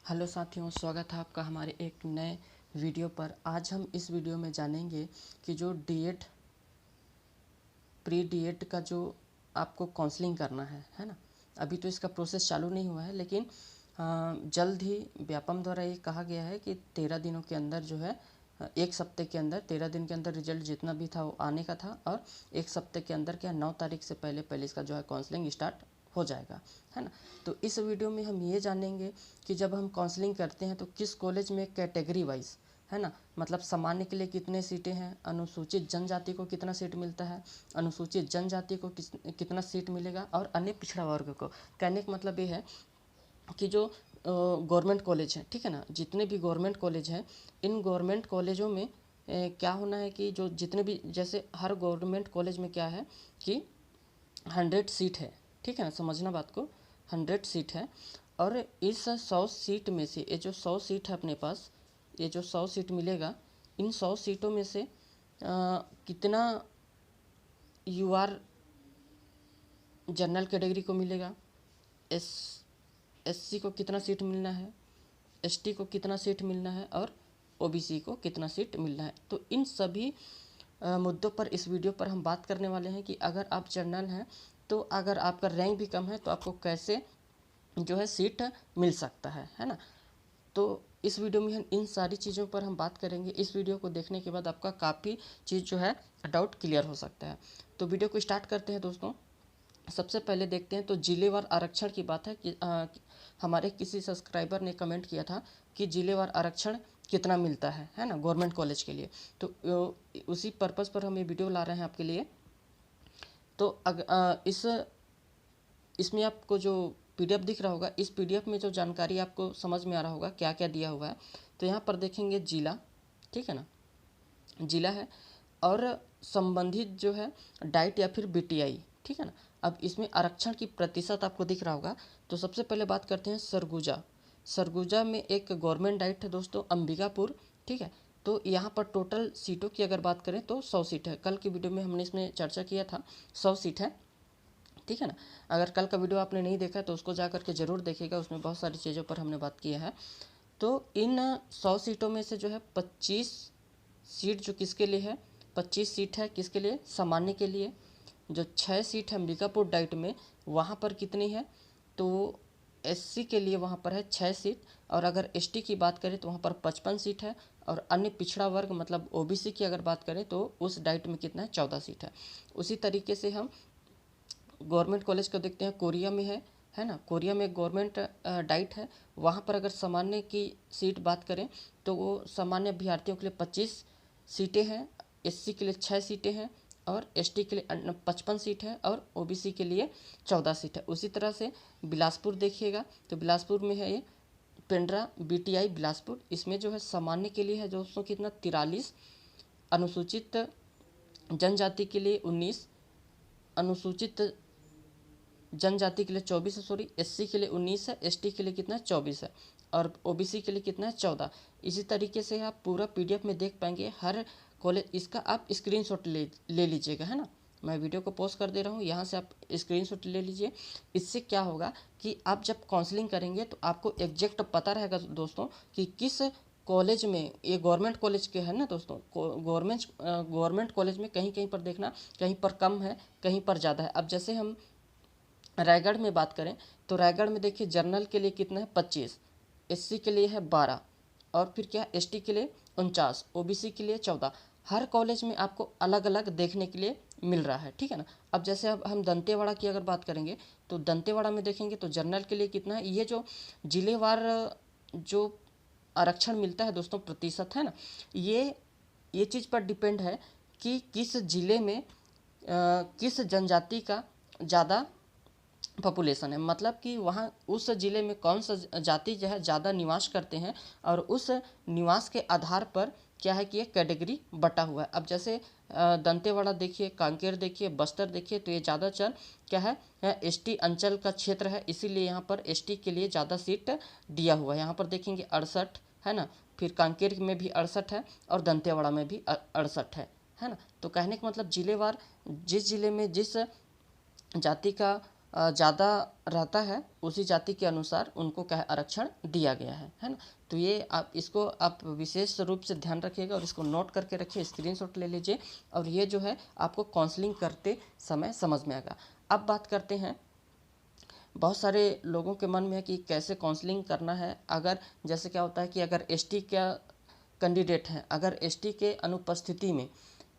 Hello साथियों, स्वागत है आपका हमारे एक नए वीडियो पर। आज हम इस वीडियो में जानेंगे कि जो डीएड प्री डीएड का जो आपको काउंसलिंग करना है ना। अभी तो इसका प्रोसेस चालू नहीं हुआ है, लेकिन जल्द ही व्यापम द्वारा ये कहा गया है कि 13 दिनों के अंदर जो है, एक सप्ते के अंदर 13 दिन के अंदर रिजल्ट जितना भी था वो आने का था, और एक सप्ते के अंदर क्या 9 तारीख से पहले पहले इसका जो है काउंसलिंग स्टार्ट हो जाएगा, है ना। तो इस वीडियो में हम ये जानेंगे कि जब हम काउंसलिंग करते हैं तो किस कॉलेज में कैटेगरी वाइज, है ना, मतलब सामान्य के लिए कितने सीटें हैं, अनुसूचित जनजाति को कितना सीट मिलता है, अनुसूचित जनजाति को कितना सीट मिलेगा, और अन्य पिछड़ा वर्ग को। कहने का मतलब ये है कि जो गवर्नमेंट कॉलेज हैं, ठीक है ना, जितने भी गवर्नमेंट कॉलेज हैं, इन गवर्नमेंट कॉलेजों में क्या होना है कि जो जितने भी, जैसे हर गवर्नमेंट कॉलेज में क्या है कि 100 सीट है, ठीक है ना, समझना बात को। 100 सीट है, और इस 100 सीट में से ये जो 100 सीट है अपने पास, ये जो 100 सीट मिलेगा, इन 100 सीटों में से कितना यूआर जनरल कैटेगरी को मिलेगा, एस एससी को कितना सीट मिलना है, एसटी को कितना सीट मिलना है, और ओबीसी को कितना सीट मिलना है। तो इन सभी मुद्दों पर इस वीडियो पर हम बात करने वाले हैं कि अगर आप जनरल हैं तो अगर आपका रैंक भी कम है तो आपको कैसे जो है सीट मिल सकता है ना। तो इस वीडियो में हम इन सारी चीज़ों पर हम बात करेंगे। इस वीडियो को देखने के बाद आपका काफ़ी चीज़ जो है डाउट क्लियर हो सकता है। तो वीडियो को स्टार्ट करते हैं दोस्तों। सबसे पहले देखते हैं तो जिलेवार आरक्षण की बात है कि हमारे किसी सब्सक्राइबर ने कमेंट किया था कि जिलेवार आरक्षण कितना मिलता है ना, गवर्नमेंट कॉलेज के लिए। तो उसी पर्पज़ पर हम ये वीडियो ला रहे हैं आपके लिए। तो इसमें आपको जो पीडीएफ दिख रहा होगा, इस पीडीएफ में जो जानकारी आपको समझ में आ रहा होगा क्या क्या दिया हुआ है। तो यहाँ पर देखेंगे जिला, ठीक है ना, जिला है, और संबंधित जो है डाइट या फिर बीटीआई, ठीक है ना। अब इसमें आरक्षण की प्रतिशत आपको दिख रहा होगा। तो सबसे पहले बात करते हैं सरगुजा। सरगुजा में एक गवर्नमेंट डाइट है दोस्तों, अंबिकापुर, ठीक है। तो यहाँ पर टोटल सीटों की अगर बात करें तो 100 सीट है। कल की वीडियो में हमने इसमें चर्चा किया था, 100 सीट है, ठीक है ना। अगर कल का वीडियो आपने नहीं देखा तो उसको जा करके ज़रूर देखिएगा, उसमें बहुत सारी चीज़ों पर हमने बात की है। तो इन 100 सीटों में से जो है 25 सीट जो किसके लिए है, 25 सीट है किसके लिए, सामान्य के लिए। जो 6 सीट है अंबिकापुर डाइट में, वहाँ पर कितनी है, तो एससी के लिए वहाँ पर है 6 सीट, और अगर एसटी की बात करें तो वहाँ पर 55 सीट है, और अन्य पिछड़ा वर्ग मतलब ओबीसी की अगर बात करें तो उस डाइट में कितना है, 14 सीट है। उसी तरीके से हम गवर्नमेंट कॉलेज को देखते हैं, कोरिया में है ना। कोरिया में एक गवर्नमेंट डाइट है, वहाँ पर अगर सामान्य की सीट बात करें तो वो सामान्य अभ्यर्थियों के लिए 25 सीटें हैं, एससी के लिए 6 सीटें हैं, और एसटी के लिए 55 सीट है, और ओबीसी के लिए 14 सीट है। उसी तरह से बिलासपुर देखिएगा, तो बिलासपुर में है ये पेंड्रा बीटीआई बिलासपुर। इसमें जो है सामान्य के लिए है दोस्तों कितना, 43, अनुसूचित जनजाति के लिए 19, अनुसूचित जनजाति के लिए 24 है, सॉरी, एससी के लिए 19 है, एसटी के लिए कितना है, 24 है, और ओबीसी के लिए कितना है, 14। इसी तरीके से आप पूरा पीडीएफ में देख पाएंगे हर कॉलेज। इसका आप स्क्रीनशॉट ले लीजिएगा, है ना। मैं वीडियो को पॉज कर दे रहा हूँ, यहाँ से आप स्क्रीनशॉट ले लीजिए। इससे क्या होगा कि आप जब काउंसलिंग करेंगे तो आपको एग्जैक्ट पता रहेगा दोस्तों कि किस कॉलेज में, ये गवर्नमेंट कॉलेज के है ना दोस्तों, गवर्नमेंट कॉलेज में कहीं कहीं पर देखना, कहीं पर कम है, कहीं पर ज़्यादा है। अब जैसे हम रायगढ़ में बात करें तो रायगढ़ में देखिए जनरल के लिए कितना है, 25, एससी के लिए है 12, और फिर क्या एसटी के लिए 49, ओबीसी के लिए 14। हर कॉलेज में आपको अलग अलग देखने के लिए मिल रहा है, ठीक है ना। अब जैसे अब हम दंतेवाड़ा की अगर बात करेंगे तो दंतेवाड़ा में देखेंगे तो जनरल के लिए कितना है, ये जो जिलेवार जो आरक्षण मिलता है दोस्तों, प्रतिशत, है ना, ये चीज़ पर डिपेंड है कि किस जिले में किस जनजाति का ज़्यादा पॉपुलेशन है, मतलब कि वहाँ उस ज़िले में कौन सा जाति जो है ज़्यादा निवास करते हैं, और उस निवास के आधार पर क्या है कि ये कैटेगरी बटा हुआ है। अब जैसे दंतेवाड़ा देखिए, कांकेर देखिए, बस्तर देखिए, तो ये ज़्यादातर क्या है, एसटी अंचल का क्षेत्र है, इसीलिए यहाँ पर एसटी के लिए ज़्यादा सीट दिया हुआ है। यहाँ पर देखेंगे 68 है ना, फिर कांकेर में भी 68 है, और दंतेवाड़ा में भी 68 है ना। तो कहने का मतलब जिलेवार, जिस जिले में जिस जाति का ज़्यादा रहता है उसी जाति के अनुसार उनको क्या है आरक्षण दिया गया है ना। तो ये आप विशेष रूप से ध्यान रखिएगा और इसको नोट करके रखिए, स्क्रीनशॉट ले लीजिए और ये जो है आपको काउंसलिंग करते समय समझ में आएगा। अब बात करते हैं, बहुत सारे लोगों के मन में है कि कैसे काउंसलिंग करना है। अगर जैसे क्या होता है कि अगर एसटी का कैंडिडेट हैं, अगर एसटी के अनुपस्थिति में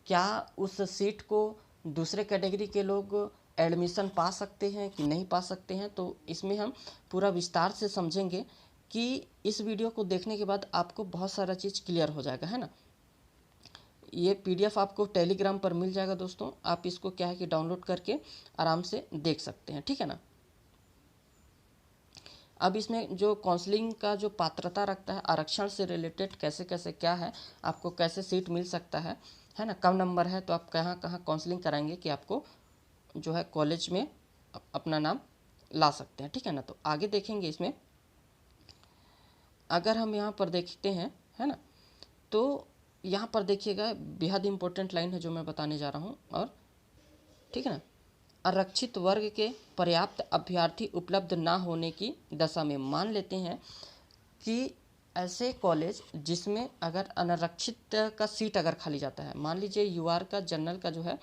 क्या उस सीट को दूसरे कैटेगरी के लोग एडमिशन पा सकते हैं कि नहीं पा सकते हैं, तो इसमें हम पूरा विस्तार से समझेंगे कि इस वीडियो को देखने के बाद आपको बहुत सारा चीज़ क्लियर हो जाएगा, है ना। ये पीडीएफ आपको टेलीग्राम पर मिल जाएगा दोस्तों, आप इसको क्या है कि डाउनलोड करके आराम से देख सकते हैं, ठीक है ना। अब इसमें जो काउंसलिंग का जो पात्रता रखता है, आरक्षण से रिलेटेड कैसे कैसे क्या है, आपको कैसे सीट मिल सकता है ना, कम नंबर है तो आप कहाँ कहाँ काउंसलिंग कराएंगे कि आपको जो है कॉलेज में अपना नाम ला सकते हैं, ठीक है ना। तो आगे देखेंगे इसमें, अगर हम यहाँ पर देखते हैं, है ना, तो यहाँ पर देखिएगा बेहद इम्पोर्टेंट लाइन है जो मैं बताने जा रहा हूँ, और ठीक है ना, आरक्षित वर्ग के पर्याप्त अभ्यर्थी उपलब्ध ना होने की दशा में, मान लेते हैं कि ऐसे कॉलेज जिसमें अगर अनारक्षित का सीट अगर खाली जाता है, मान लीजिए यूआर का जनरल का जो है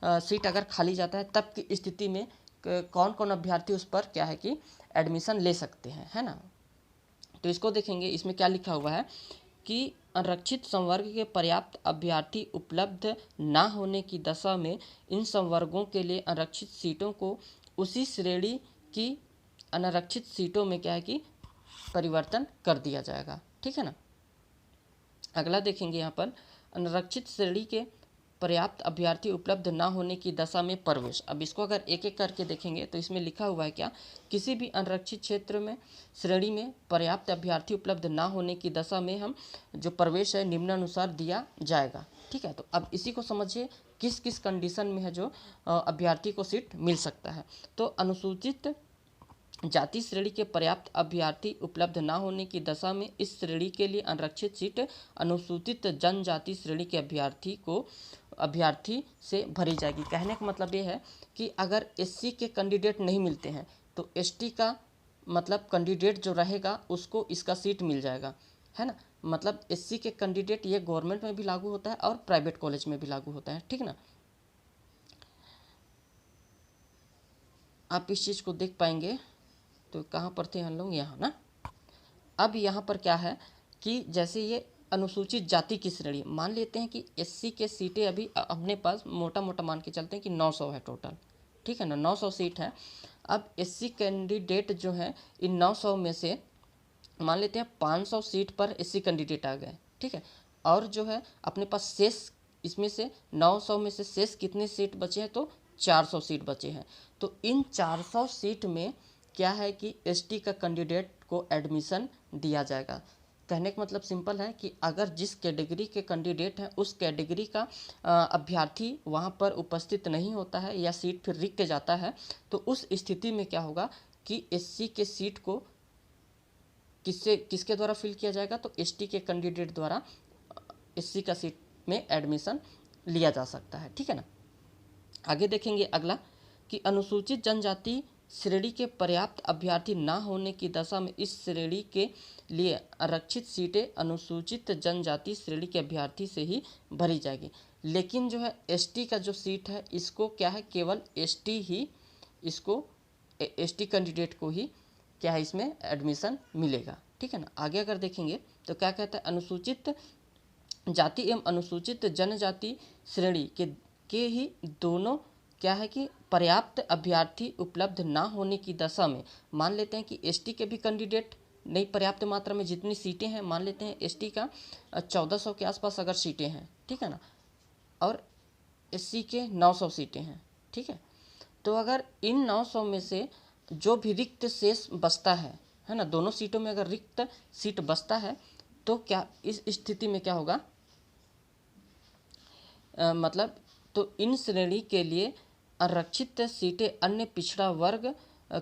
सीट अगर खाली जाता है, तब की स्थिति में कौन कौन अभ्यर्थी उस पर क्या है कि एडमिशन ले सकते हैं, है ना। तो इसको देखेंगे, इसमें क्या लिखा हुआ है कि आरक्षित संवर्ग के पर्याप्त अभ्यर्थी उपलब्ध ना होने की दशा में इन संवर्गों के लिए आरक्षित सीटों को उसी श्रेणी की अनारक्षित सीटों में क्या है कि परिवर्तन कर दिया जाएगा, ठीक है ना। अगला देखेंगे यहाँ पर, अनारक्षित श्रेणी के पर्याप्त अभ्यर्थी उपलब्ध ना होने की दशा में प्रवेश। अब इसको अगर एक एक करके देखेंगे तो इसमें लिखा हुआ है क्या, किसी भी अनारक्षित क्षेत्र में श्रेणी में पर्याप्त अभ्यर्थी उपलब्ध ना होने की दशा में हम जो प्रवेश है निम्नानुसार दिया जाएगा, ठीक है। तो अब इसी को समझिए किस किस कंडीशन में है जो अभ्यर्थी को सीट मिल सकता है। तो अनुसूचित जाति श्रेणी के पर्याप्त अभ्यर्थी उपलब्ध न होने की दशा में इस श्रेणी के लिए आरक्षित सीट अनुसूचित जनजाति श्रेणी के अभ्यर्थी से भरी जाएगी। कहने का मतलब ये है कि अगर एससी के कैंडिडेट नहीं मिलते हैं तो एसटी का मतलब कैंडिडेट जो रहेगा उसको इसका सीट मिल जाएगा, है ना। मतलब एससी के कैंडिडेट ये गवर्नमेंट में भी लागू होता है और प्राइवेट कॉलेज में भी लागू होता है, ठीक ना। आप इस चीज़ को देख पाएंगे, तो कहाँ पर थे हम लोग, यहाँ ना। अब यहाँ पर क्या है कि जैसे ये अनुसूचित जाति की श्रेणी, मान लेते हैं कि एससी के सीटें अभी अपने पास मोटा मोटा मान के चलते हैं कि 900 है टोटल, ठीक है ना, 900 सीट है। अब एससी कैंडिडेट जो है इन 900 में से मान लेते हैं 500 सीट पर एससी कैंडिडेट आ गए, ठीक है। और जो है अपने पास शेष, इसमें से 900 में से शेष कितने सीट बचे हैं, तो 400 सीट बचे हैं। तो इन 400 सीट में क्या है कि एसटी का कैंडिडेट को एडमिशन दिया जाएगा। कहने का मतलब सिंपल है कि अगर जिस कैटेगरी के कैंडिडेट हैं उस कैटेगरी का अभ्यर्थी वहाँ पर उपस्थित नहीं होता है या सीट फिर रिक्त जाता है, तो उस स्थिति में क्या होगा कि एससी के सीट को किसके द्वारा फिल किया जाएगा, तो एसटी के कैंडिडेट द्वारा एससी का सीट में एडमिशन लिया जा सकता है, ठीक है ना। आगे देखेंगे अगला कि अनुसूचित जनजाति श्रेणी के पर्याप्त अभ्यर्थी न होने की दशा में इस श्रेणी के लिए आरक्षित सीटें अनुसूचित जनजाति श्रेणी के अभ्यर्थी से ही भरी जाएगी। लेकिन जो है एसटी का जो सीट है इसको क्या है, केवल एसटी ही इसको एसटी कैंडिडेट को ही क्या है इसमें एडमिशन मिलेगा, ठीक है ना। आगे अगर देखेंगे तो क्या कहता है, अनुसूचित जाति एवं अनुसूचित जनजाति श्रेणी के ही दोनों क्या है कि पर्याप्त अभ्यर्थी उपलब्ध ना होने की दशा में, मान लेते हैं कि एसटी के भी कैंडिडेट नहीं पर्याप्त मात्रा में, जितनी सीटें हैं मान लेते हैं एसटी का 1400 के आसपास अगर सीटें हैं, ठीक है ना, और एससी के 900 सीटें हैं, ठीक है। तो अगर इन 900 में से जो भी रिक्त शेष बचता है ना, दोनों सीटों में अगर रिक्त सीट बचता है तो क्या इस स्थिति में क्या होगा, मतलब तो इन श्रेणी के लिए आरक्षित सीटें अन्य पिछड़ा वर्ग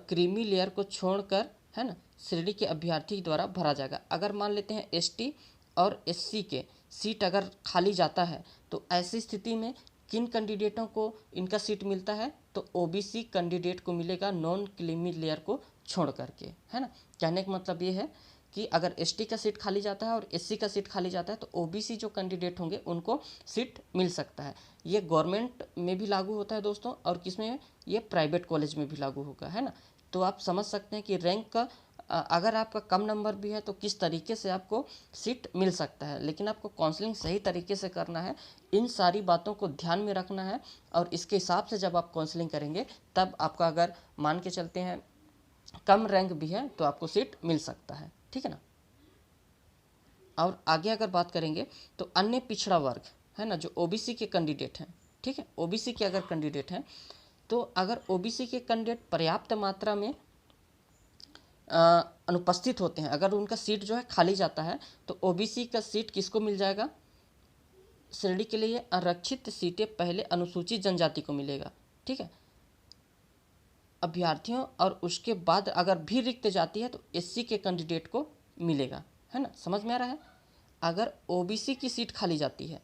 क्रीमी लेयर को छोड़कर, है ना, श्रेणी के अभ्यर्थी द्वारा भरा जाएगा। अगर मान लेते हैं एसटी और एससी के सीट अगर खाली जाता है तो ऐसी स्थिति में किन कैंडिडेटों को इनका सीट मिलता है, तो ओबीसी कैंडिडेट को मिलेगा नॉन क्रीमी लेयर को छोड़ करके, है ना। कहने का मतलब ये है कि अगर एसटी का सीट खाली जाता है और एससी का सीट खाली जाता है तो ओबीसी जो कैंडिडेट होंगे उनको सीट मिल सकता है। ये गवर्नमेंट में भी लागू होता है दोस्तों, और किसमें, ये प्राइवेट कॉलेज में भी लागू होगा, है ना। तो आप समझ सकते हैं कि रैंक का अगर आपका कम नंबर भी है तो किस तरीके से आपको सीट मिल सकता है, लेकिन आपको काउंसलिंग सही तरीके से करना है, इन सारी बातों को ध्यान में रखना है, और इसके हिसाब से जब आप काउंसलिंग करेंगे तब आपका, अगर मान के चलते हैं कम रैंक भी है तो आपको सीट मिल सकता है, ठीक है ना। और आगे अगर बात करेंगे तो अन्य पिछड़ा वर्ग, है ना, जो ओबीसी के कैंडिडेट हैं, ठीक है, ओबीसी के अगर कैंडिडेट हैं तो अगर ओबीसी के कैंडिडेट पर्याप्त मात्रा में अनुपस्थित होते हैं, अगर उनका सीट जो है खाली जाता है तो ओबीसी का सीट किसको मिल जाएगा, श्रेणी के लिए आरक्षित सीटें पहले अनुसूचित जनजाति को मिलेगा, ठीक है, अभ्यर्थियों, और उसके बाद अगर भी रिक्त जाती है तो एससी के कैंडिडेट को मिलेगा, है ना। समझ में आ रहा है। अगर ओबीसी की सीट खाली जाती है,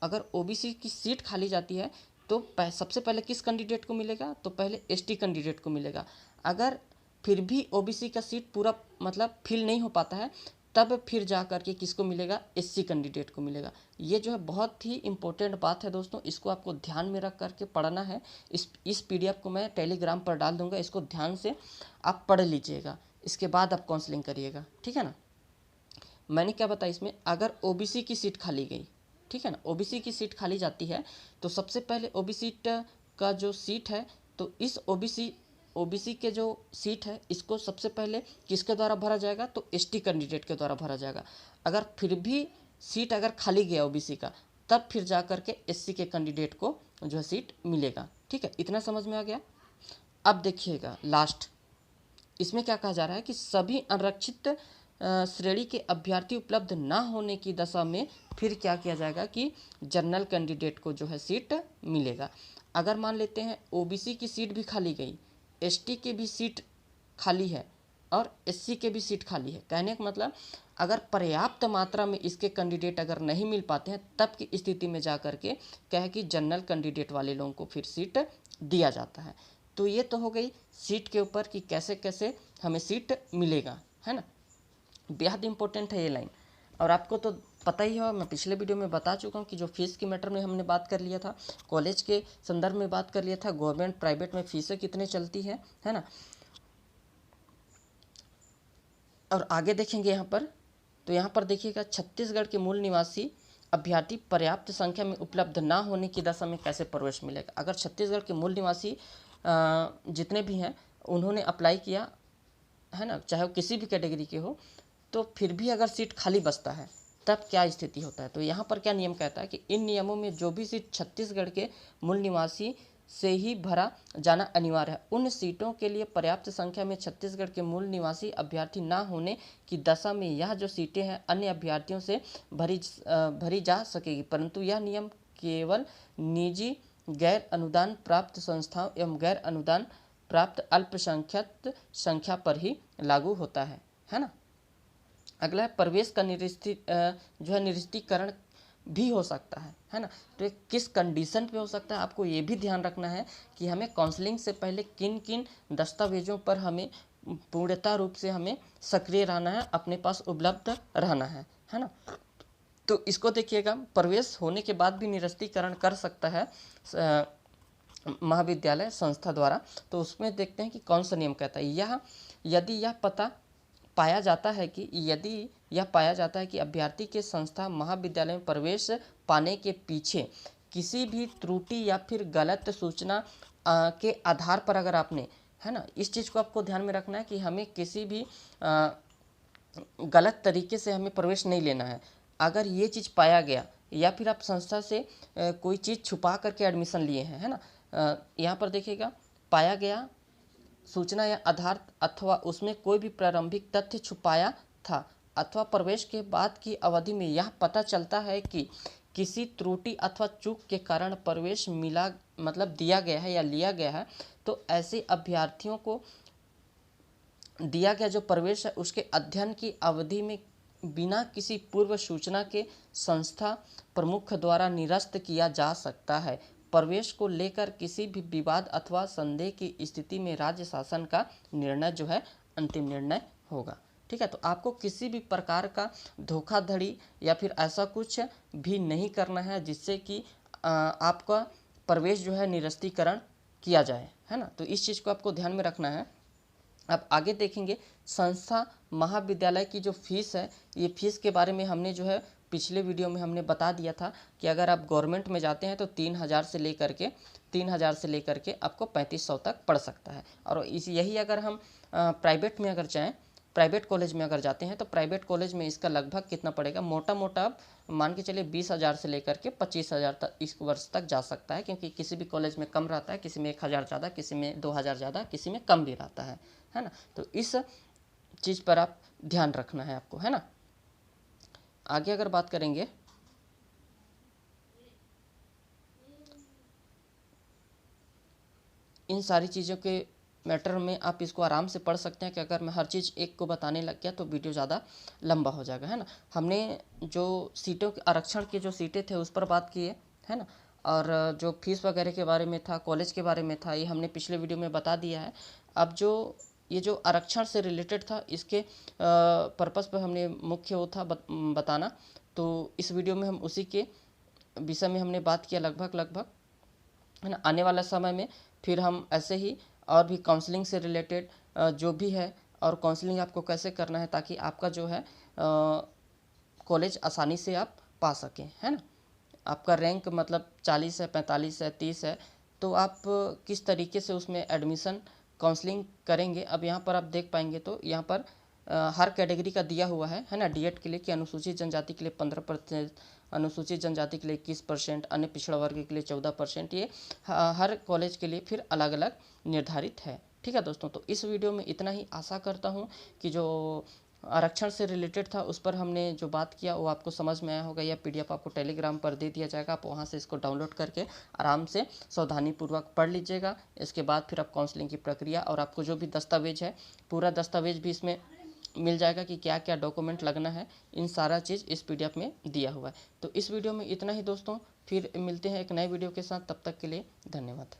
अगर ओबीसी की सीट खाली जाती है तो सबसे पहले किस कैंडिडेट को मिलेगा, तो पहले एसटी कैंडिडेट को मिलेगा। अगर फिर भी ओबीसी का सीट पूरा मतलब फिल नहीं हो पाता है तब फिर जा कर के किसको मिलेगा, एससी कैंडिडेट को मिलेगा। ये जो है बहुत ही इंपॉर्टेंट बात है दोस्तों, इसको आपको ध्यान में रख करके पढ़ना है। इस पीडीएफ को मैं टेलीग्राम पर डाल दूंगा, इसको ध्यान से आप पढ़ लीजिएगा, इसके बाद आप काउंसलिंग करिएगा, ठीक है ना। मैंने क्या बताया इसमें, अगर ओबीसी की सीट खाली गई, ठीक है ना, ओबीसी की सीट खाली जाती है तो सबसे पहले ओबीसी का जो सीट है, तो इस ओबीसी के जो सीट है इसको सबसे पहले किसके द्वारा भरा जाएगा, तो एसटी कैंडिडेट के द्वारा भरा जाएगा। अगर फिर भी सीट अगर खाली गया ओबीसी का, तब फिर जा कर के एससी के कैंडिडेट को जो है सीट मिलेगा, ठीक है। इतना समझ में आ गया। अब देखिएगा लास्ट, इसमें क्या कहा जा रहा है कि सभी आरक्षित श्रेणी के अभ्यर्थी उपलब्ध ना होने की दशा में फिर क्या किया जाएगा कि जनरल कैंडिडेट को जो है सीट मिलेगा। अगर मान लेते हैं ओबीसी की सीट भी खाली गई, एसटी की भी सीट खाली है और एससी के भी सीट खाली है, कहने का मतलब अगर पर्याप्त मात्रा में इसके कैंडिडेट अगर नहीं मिल पाते हैं तब की स्थिति में जा कर के क्या है कि जनरल कैंडिडेट वाले लोगों को फिर सीट दिया जाता है। तो ये तो हो गई सीट के ऊपर कि कैसे कैसे हमें सीट मिलेगा, है ना। बेहद इंपॉर्टेंट है ये लाइन, और आपको तो पता ही है, मैं पिछले वीडियो में बता चुका हूँ कि जो फीस की मैटर में हमने बात कर लिया था, कॉलेज के संदर्भ में बात कर लिया था, गवर्नमेंट प्राइवेट में फीसें कितने चलती है ना। और आगे देखेंगे यहाँ पर, तो यहाँ पर देखिएगा छत्तीसगढ़ के मूल निवासी अभ्यर्थी पर्याप्त संख्या में उपलब्ध ना होने की दशा में कैसे प्रवेश मिलेगा। अगर छत्तीसगढ़ के मूल निवासी जितने भी हैं उन्होंने अप्लाई किया है ना, चाहे वो किसी भी कैटेगरी के हो, तो फिर भी अगर सीट खाली बचता है तब क्या स्थिति होता है। तो यहाँ पर क्या नियम कहता है कि इन नियमों में जो भी सीट छत्तीसगढ़ के मूल निवासी से ही भरा जाना अनिवार्य है, उन सीटों के लिए पर्याप्त संख्या में छत्तीसगढ़ के मूल निवासी अभ्यर्थी ना होने की दशा में यह जो सीटें हैं अन्य अभ्यर्थियों से भरी जा सकेगी, परंतु यह नियम केवल निजी गैर अनुदान प्राप्त संस्थाओं एवं गैर अनुदान प्राप्त अल्पसंख्यक संख्या पर ही लागू होता है ना। अगला है प्रवेश का जो है निरस्तीकरण भी हो सकता है ना। तो ये किस कंडीशन पे हो सकता है, आपको ये भी ध्यान रखना है कि हमें काउंसलिंग से पहले किन किन दस्तावेजों पर हमें पूर्णतः रूप से हमें सक्रिय रहना है, अपने पास उपलब्ध रहना है ना। तो इसको देखिएगा, प्रवेश होने के बाद भी निरस्तीकरण कर सकता है महाविद्यालय संस्था द्वारा। तो उसमें देखते हैं कि कौन सा नियम कहता है, यदि यह पाया जाता है कि अभ्यर्थी के संस्था महाविद्यालय में प्रवेश पाने के पीछे किसी भी त्रुटि या फिर गलत सूचना के आधार पर अगर आपने, है ना, इस चीज़ को आपको ध्यान में रखना है कि हमें किसी भी गलत तरीके से हमें प्रवेश नहीं लेना है। अगर ये चीज़ पाया गया या फिर आप संस्था से कोई चीज़ छुपा करके एडमिशन लिए हैं, है ना, यहाँ पर देखिएगा, पाया गया सूचना या आधार अथवा उसमें कोई भी प्रारंभिक तथ्य छुपाया था, अथवा प्रवेश के बाद की अवधि में यह पता चलता है कि किसी त्रुटि अथवा चूक के कारण प्रवेश दिया गया है या लिया गया है, तो ऐसे अभ्यर्थियों को दिया गया जो प्रवेश है उसके अध्ययन की अवधि में बिना किसी पूर्व सूचना के संस्था प्रमुख द्वारा निरस्त किया जा सकता है। प्रवेश को लेकर किसी भी विवाद अथवा संदेह की स्थिति में राज्य शासन का निर्णय जो है अंतिम निर्णय होगा। ठीक है, तो आपको किसी भी प्रकार का धोखाधड़ी या फिर ऐसा कुछ भी नहीं करना है जिससे कि आपका प्रवेश जो है निरस्तीकरण किया जाए, है ना। तो इस चीज़ को आपको ध्यान में रखना है। अब आगे देखेंगे संस्था महाविद्यालय की जो फीस है, ये फीस के बारे में हमने जो है पिछले वीडियो में हमने बता दिया था कि अगर आप गवर्नमेंट में जाते हैं तो 3,000 से लेकर के आपको 3500 तक पड़ सकता है। और यही अगर हम प्राइवेट में अगर जाएँ, प्राइवेट कॉलेज में अगर जाते हैं तो प्राइवेट कॉलेज में इसका लगभग कितना पड़ेगा, मोटा मोटा आप मान के चलिए 20,000 से लेकर के 25,000 तक इस वर्ष तक जा सकता है, क्योंकि किसी भी कॉलेज में कम रहता है, किसी में 1,000 ज़्यादा, किसी में 2,000 ज़्यादा, किसी में कम भी रहता है ना। तो इस चीज़ पर आप ध्यान रखना है आपको, है ना। आगे अगर बात करेंगे इन सारी चीज़ों के मैटर में, आप इसको आराम से पढ़ सकते हैं कि अगर मैं हर चीज़ एक को बताने लग गया तो वीडियो ज़्यादा लंबा हो जाएगा, है ना। हमने जो सीटों के आरक्षण की जो सीटें थे उस पर बात की है ना, और जो फीस वगैरह के बारे में था, कॉलेज के बारे में था, ये हमने पिछले वीडियो में बता दिया है। अब जो ये जो आरक्षण से रिलेटेड था, इसके पर्पस पर हमने मुख्य वो था बताना, तो इस वीडियो में हम उसी के विषय में हमने बात किया लगभग, है ना। आने वाला समय में फिर हम ऐसे ही और भी काउंसलिंग से रिलेटेड जो भी है, और काउंसलिंग आपको कैसे करना है ताकि आपका जो है कॉलेज आसानी से आप पा सकें, है ना। आपका रैंक मतलब 40 है, 45 है, 30 है, तो आप किस तरीके से उसमें एडमिशन काउंसलिंग करेंगे। अब यहाँ पर आप देख पाएंगे तो यहाँ पर हर कैटेगरी का दिया हुआ है ना। डीएड के लिए कि अनुसूचित जनजाति के लिए 15%, अनुसूचित जनजाति के लिए 21%, अन्य पिछड़ा वर्ग के लिए 14%, ये हर कॉलेज के लिए फिर अलग अलग निर्धारित है। ठीक है दोस्तों, तो इस वीडियो में इतना ही। आशा करता हूँ कि जो आरक्षण से रिलेटेड था उस पर हमने जो बात किया वो आपको समझ में आया होगा। यह पीडीएफ आपको टेलीग्राम पर दे दिया जाएगा, आप वहाँ से इसको डाउनलोड करके आराम से सावधानीपूर्वक पढ़ लीजिएगा। इसके बाद फिर आप काउंसलिंग की प्रक्रिया और आपको जो भी दस्तावेज है, पूरा दस्तावेज भी इसमें मिल जाएगा कि क्या क्या डॉक्यूमेंट लगना है, इन सारा चीज़ इस पीडीएफ में दिया हुआ है। तो इस वीडियो में इतना ही दोस्तों, फिर मिलते हैं एक नए वीडियो के साथ, तब तक के लिए धन्यवाद।